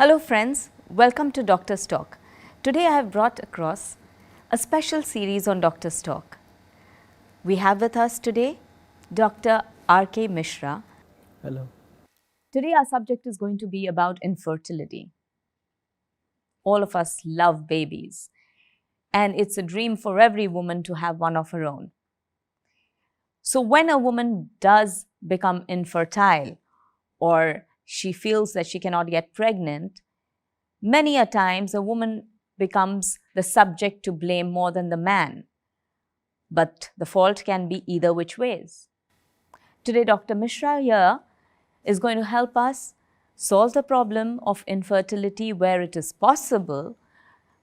Hello friends, welcome to Doctor's Talk. Today I have brought across a special series on Doctor's Talk. We have with us today Dr. R.K. Mishra. Hello. Today our subject is going to be about infertility. All of us love babies and it's a dream for every woman to have one of her own. So when a woman does become infertile or she feels that she cannot get pregnant, many a times a woman becomes the subject to blame more than the man. But the fault can be either which ways. Today, Dr. Mishra here is going to help us solve the problem of infertility where it is possible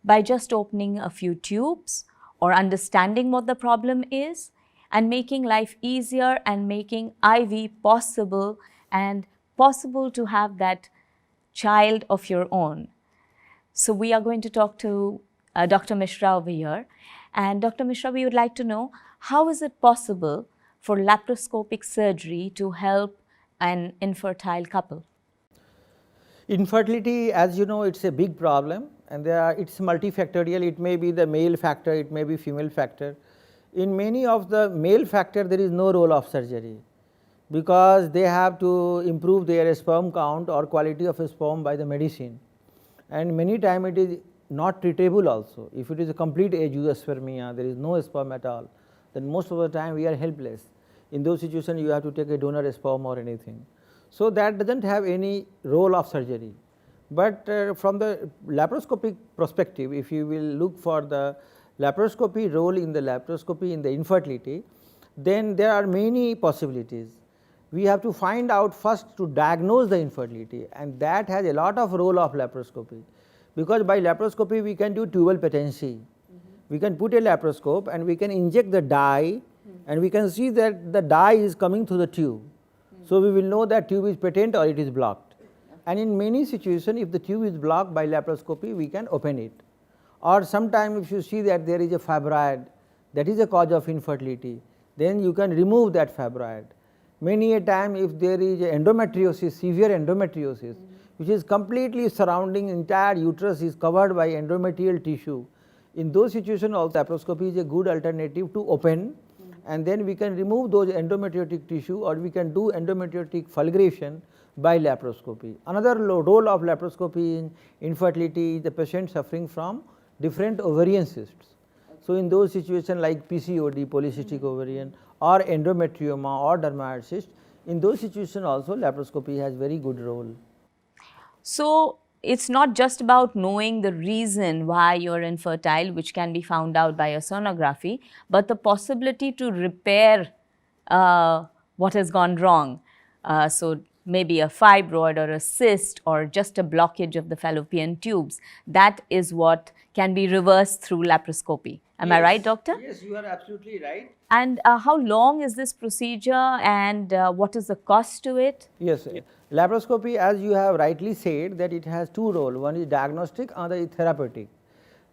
by just opening a few tubes or understanding what the problem is and making life easier and making IV possible and possible to have that child of your own. So we are going to talk to Dr. Mishra over here. And Dr. Mishra, we would like to know, how is it possible for laparoscopic surgery to help an infertile couple? Infertility, as you know, it's a big problem and it's multifactorial. It may be the male factor, it may be female factor. In many of the male factor, there is no role of surgery because they have to improve their sperm count or quality of sperm by the medicine. And many times it is not treatable also. If it is a complete azoospermia, there is no sperm at all, then most of the time we are helpless. In those situations, you have to take a donor sperm or anything. So that doesn't have any role of surgery. But from the laparoscopic perspective, if you will look for the laparoscopy role in the laparoscopy in the infertility, then there are many possibilities. We have to find out first to diagnose the infertility, and that has a lot of role of laparoscopy, because by laparoscopy we can do tubal patency. We can put a laparoscope and we can inject the dye and we can see that the dye is coming through the tube. So we will know that tube is patent or it is blocked. And in many situations, if the tube is blocked by laparoscopy, we can open it. Or sometimes if you see that there is a fibroid, that is a cause of infertility, then you can remove that fibroid. Many a time if there is endometriosis, severe endometriosis, which is completely surrounding entire uterus is covered by endometrial tissue, in those situations also laparoscopy is a good alternative to open, and then we can remove those endometriotic tissue or we can do endometriotic fulguration by laparoscopy. Another role of laparoscopy in infertility is the patient suffering from different ovarian cysts. So in those situations like PCOD, polycystic ovarian, or endometrioma or dermoid cyst, in those situations also laparoscopy has very good role. So it's not just about knowing the reason why you're infertile, which can be found out by a sonography, but the possibility to repair what has gone wrong. So maybe a fibroid or a cyst or just a blockage of the fallopian tubes. That is what can be reversed through laparoscopy. Am I right, doctor? Yes, you are absolutely right. And how long is this procedure and what is the cost to it? Yes, laparoscopy, as you have rightly said, that it has two roles. One is diagnostic, another is therapeutic.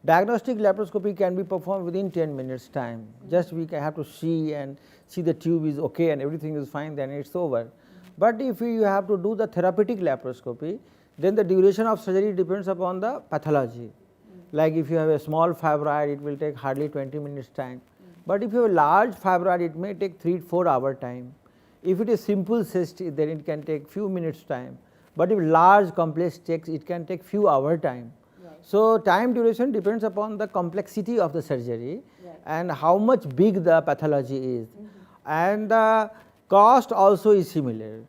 Diagnostic laparoscopy can be performed within 10 minutes time. Just we have to see and see the tube is okay and everything is fine, then it's over. But if you have to do the therapeutic laparoscopy, then the duration of surgery depends upon the pathology. Like if you have a small fibroid, it will take hardly 20 minutes time. But if you have a large fibroid, it may take 3 to 4 hour time. If it is simple cyst, then it can take few minutes time. But if large complex checks, it can take few hour time. Right. So time duration depends upon the complexity of the surgery, right, and how much big the pathology is. And the cost also is similar.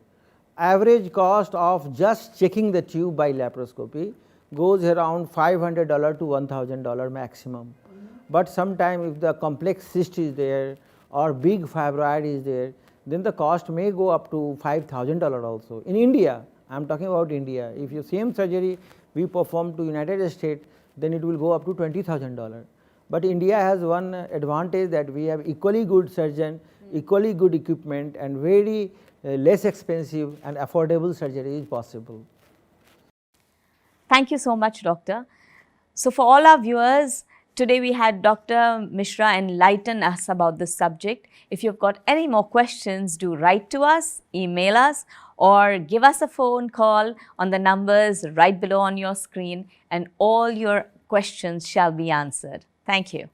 Average cost of just checking the tube by laparoscopy goes around $500 to $1,000 maximum. But sometimes if the complex cyst is there or big fibroid is there, then the cost may go up to $5,000 also. In India, I am talking about India, if the same surgery we perform to United States, then it will go up to $20,000. But India has one advantage, that we have equally good surgeon, equally good equipment, and very less expensive and affordable surgery is possible. Thank you so much, doctor. So for all our viewers, today we had Dr. Mishra enlighten us about this subject. If you've got any more questions, do write to us, email us, or give us a phone call on the numbers right below on your screen, and all your questions shall be answered. Thank you.